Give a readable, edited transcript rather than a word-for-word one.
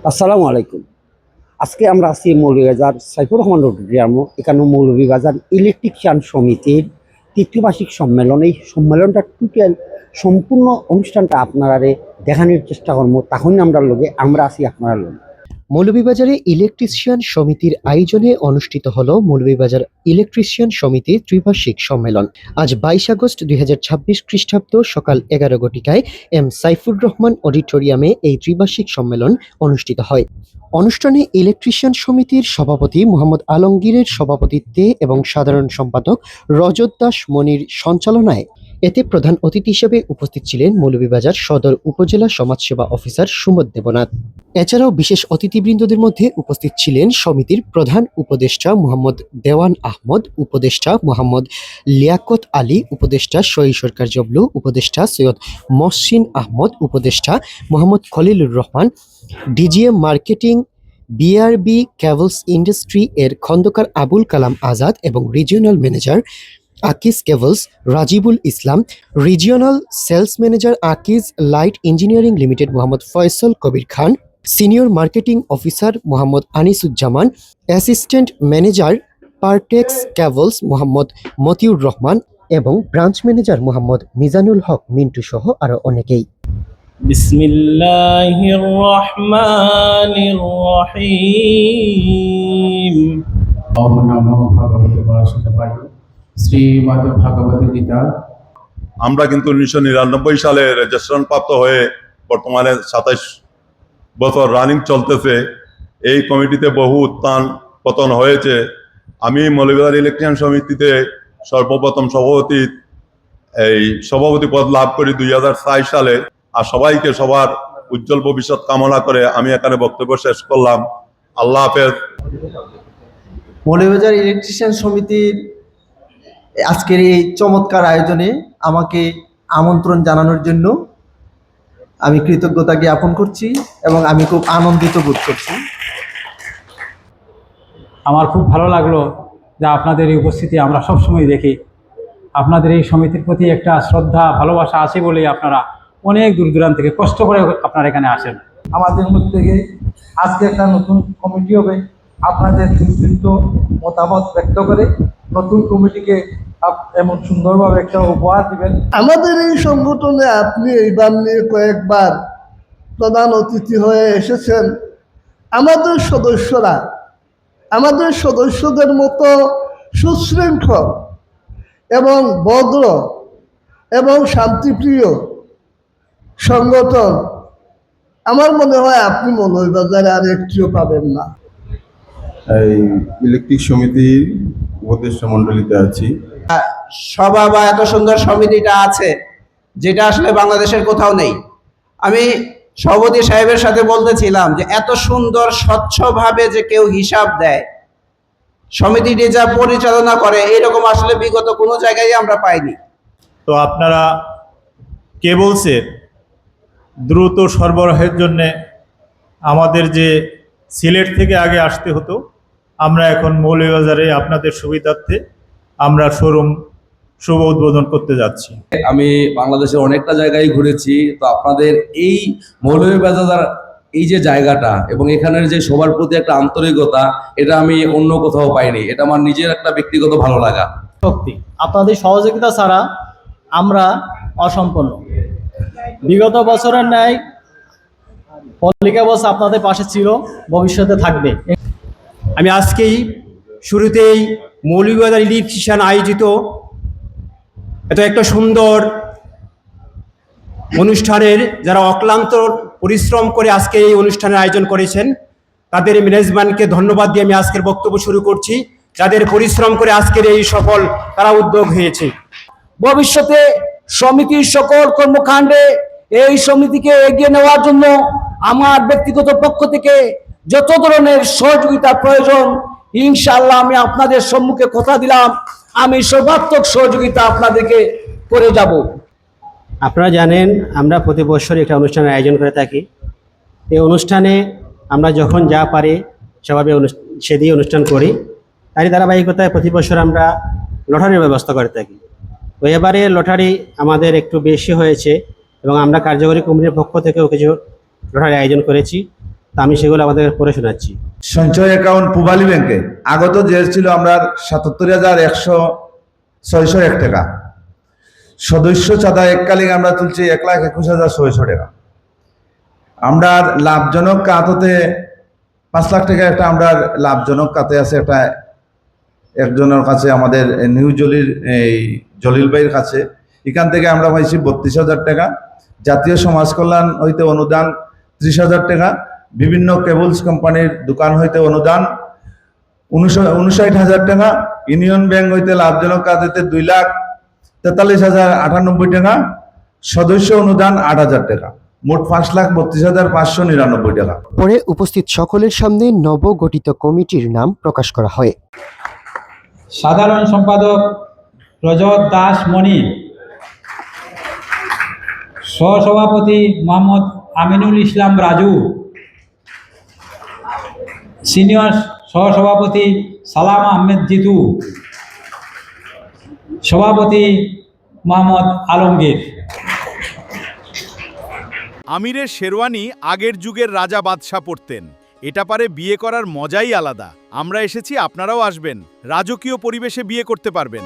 আসসালামু আলাইকুম। আজকে আমরা আছি মৌলভীবাজার সাইফুর রহমান অডিটোরিয়াম। এখানে মৌলভীবাজার ইলেকট্রিশিয়ান সমিতির তৃতীয় বার্ষিক সম্মেলন। এই সম্মেলনটা টোটাল সম্পূর্ণ অনুষ্ঠানটা আপনারা দেখানোর চেষ্টা করবো। তখন আমরা আছি আপনারা লগে। মৌলভীবাজারে ইলেকট্রিশিয়ান সমিতির আয়োজনে অনুষ্ঠিত হলো মৌলভীবাজার ইলেকট্রিশিয়ান সমিতি ত্রিবার্ষিক সম্মেলন। আজ 22 আগস্ট 2026 খ্রিস্টাব্দ সকাল 11 ঘটিকায় এম সাইফুর রহমান অডিটোরিয়ামে এই ত্রিবার্ষিক সম্মেলন অনুষ্ঠিত হয়। অনুষ্ঠানে ইলেকট্রিশিয়ান সমিতির সভাপতি মোহাম্মদ আলমগীরের সভাপতিত্বে এবং সাধারণ সম্পাদক রজত দাস মনির সঞ্চালনায় এতে প্রধান অতিথি হিসেবে উপস্থিত ছিলেন মৌলভীবাজার সদর উপজেলা সমাজসেবা অফিসার সুমদ দেবনাথ। এছাড়াও বিশেষ অতিথিবৃন্দদের মধ্যে উপস্থিত ছিলেন সমিতির প্রধান উপদেষ্টা মোহাম্মদ দেওয়ান আহমদ, উপদেষ্টা মোহাম্মদ লিয়াকত আলী, উপদেষ্টা শহীদ সরকার জবলু, উপদেষ্টা সৈয়দ মহসিন আহমদ, উপদেষ্টা Mohammad Khalilur Rahman, DGM marketing BRB cables industry এর খন্দকার আবুল কালাম আজাদ এবং regional manager Akij cables Rajibul Islam, regional sales manager Akij light engineering limited Mohammad Faisal Kabir Khan, senior marketing officer Mohammad Anisuzzaman, assistant manager Partex cables Mohammad Motiur Rahman এবং ব্রাঞ্চ ম্যানেজার মোহাম্মদ মিজানুল হক মিন্টু সহ আরো অনেকেই। বিসমিল্লাহির রহমানির রহিম। ওম নমো ভগবতে বাসুদেবায়। শ্রীমদ্ ভগবদ গীতা। আমরা কিন্তু 1999 সালে রেজিস্ট্রেশন প্রাপ্ত হয়ে বর্তমানে 27 বছর রানিং চলতেছে। এই কমিটিতে বহু উত্থান পতন হয়েছে। আমি মৌলভীবাজার ইলেকট্রিশিয়ান সমিতিতে সর্বপ্রথম সভাপতি পদ লাভ করি 2006 সালে। আর সবাইকে সবার উজ্জ্বল ভবিষ্যৎ কামনা করে আমি এখানে বক্তব্য শেষ করলাম। আল্লাহ হাফেজ। মৌলভীবাজার ইলেকট্রিশিয়ান সমিতির আজকের এই চমৎকার আয়োজনে আমাকে আমন্ত্রণ জানানোর জন্য আমি কৃতজ্ঞতা জ্ঞাপন করছি এবং আমি খুব আনন্দিত বোধ করছি। আমার খুব ভালো লাগলো যে আপনাদের এই উপস্থিতি আমরা সবসময় দেখি। আপনাদের এই সমিতির প্রতি একটা শ্রদ্ধা ভালোবাসা আছে বলেই আপনারা অনেক দূর দূরান্ত থেকে কষ্ট করে আপনারা এখানে আসেন। আমাদের মধ্যে থেকে আজকে একটা নতুন কমিটি হবে। আপনাদের চিন্তিত মতামত ব্যক্ত করে নতুন কমিটিকে এমন সুন্দরভাবে একটা উপহার দিবেন। আমাদের এই সংগঠনে আপনি এইবার নিয়ে কয়েকবার প্রধান অতিথি হয়ে এসেছেন। আমাদের সদস্যদের মতো সুশৃঙ্খল এবং ভদ্র এবং শান্তিপ্রিয় সংগঠন আমার মনে হয় আপনি মৌলভীবাজারে আর একটিও পাবেন না। এই ইলেকট্রিক সমিতির উপদেষ্টা মণ্ডলীতে আছি। সভা বা এত সুন্দর সমিতিটা আছে যেটা আসলে বাংলাদেশের কোথাও নেই। আমি সভাপতি সাহেবের সাথে বলতেছিলাম যে এত সুন্দর স্বচ্ছভাবে যে কেউ হিসাব দেয়, সমিতিটি যা পরিচালনা করে, এরকম আসলে বিগত কোনো জায়গায় আমরা পাইনি। তো আপনারা কেবলসের দ্রুত সরবরাহের জন্যে আমাদের যে সিলেট থেকে আগে আসতে হতো, আমরা এখন মৌলভীবাজারে আপনাদের সুবিধার্থে আমরা শোরুম শুভ উদ্বোধন করতে যাচ্ছি। আমি বাংলাদেশের অনেকটা জায়গায় ঘুরেছি, তো আপনাদের এই মৌলভীবাজার এই যে জায়গাটা এবং এখানের যে সবার প্রতি একটা আন্তরিকতা, এটা আমি অন্য কোথাও পাইনি। এটা আমার নিজের একটা ব্যক্তিগত ভালো লাগা। শক্তি আপনাদের সহযোগিতা ছাড়া আমরা অসম্পূর্ণ। বিগত বছরের ন্যায় পলিকা বস আপনাদের পাশে ছিল, ভবিষ্যতে থাকবে। আমি আজকেই শুরুতেই মৌলভীবাজার ইলেকট্রিশিয়ান আয়োজিত এত একটা সুন্দর অনুষ্ঠানের যারা অক্লান্ত পরিশ্রম করে আজকে এই অনুষ্ঠানের আয়োজন করেছেন তাদের ম্যানেজমেন্টকে ধন্যবাদ দিয়ে আমি আজকের বক্তব্য শুরু করছি। যাদের পরিশ্রম করে আজকের এই সফল তারা উদ্যোগ হয়েছে। ভবিষ্যতে সমিতির সকল কর্মকাণ্ডে এই সমিতিকে এগিয়ে নেওয়ার জন্য আমার ব্যক্তিগত পক্ষ থেকে যত ধরনের সহযোগিতা প্রয়োজন, ইনশাআল্লাহ আমি আপনাদের সম্মুখে কথা দিলাম, আমি সর্বাত্মক সহযোগিতা আপনাদেরকে করে যাব। আপনারা জানেন আমরা প্রতি বছর একটা অনুষ্ঠানের আয়োজন করে থাকি। এই অনুষ্ঠানে আমরা যখন যা পারি সেভাবে সেদিকে অনুষ্ঠান করি। তারই ধারাবাহিকতায় প্রতি বছর আমরা লটারির ব্যবস্থা করে থাকি। তো এবারে লটারি আমাদের একটু বেশি হয়েছে এবং আমরা কার্যকরী কমিটির পক্ষ থেকেও কিছু লটারি আয়োজন করেছি। তা আমি সেগুলো আমাদের পড়ে শোনাচ্ছি। সঞ্চয় অ্যাকাউন্ট পূবালী ব্যাংকে আগত যে ছিল আমরা 77,106 টাকা, সদস্য চাঁদা এককালীন আমরা তুলছি 1,21,600 টাকা। আমরা লাভজনক খাতে 5 লাখ টাকা একটা আমরা লাভজনক খাতে আছে একটা একজনের কাছে, আমাদের নিউ জলিল ভাইয়ের কাছে। এখান থেকে আমরা পাইছি 32,000 টাকা। জাতীয় সমাজ কল্যাণ হইতে অনুদান 30,000 টাকা। বিভিন্ন কেবলস কোম্পানির দোকান হইতে অনুদান 59,000 টাকা। ইউনিয়ন ব্যাংক হইতে লাভজনক কাজ হইতে 2,43,098 টাকা। সদস্য অনুদান 8,000 টাকা। মোট 5,32,599 টাকা। পরে উপস্থিত সকলের সামনে নবগঠিত কমিটির নাম প্রকাশ করা হয়। সাধারণ সম্পাদক রজত দাস মণি, সহসভাপতি মোহাম্মদ আমিনুল ইসলাম রাজু, সিনিয়র সহসভাপতি সালাম আহমেদ জিতু, সভাপতি মোহাম্মদ আলমগীর। আমিরের শেরওয়ানি আগের যুগের রাজা বাদশাহ পরতেন। এটা পারে বিয়ে করার মজাই আলাদা। আমরা এসেছি, আপনারাও আসবেন, রাজকীয় পরিবেশে বিয়ে করতে পারবেন।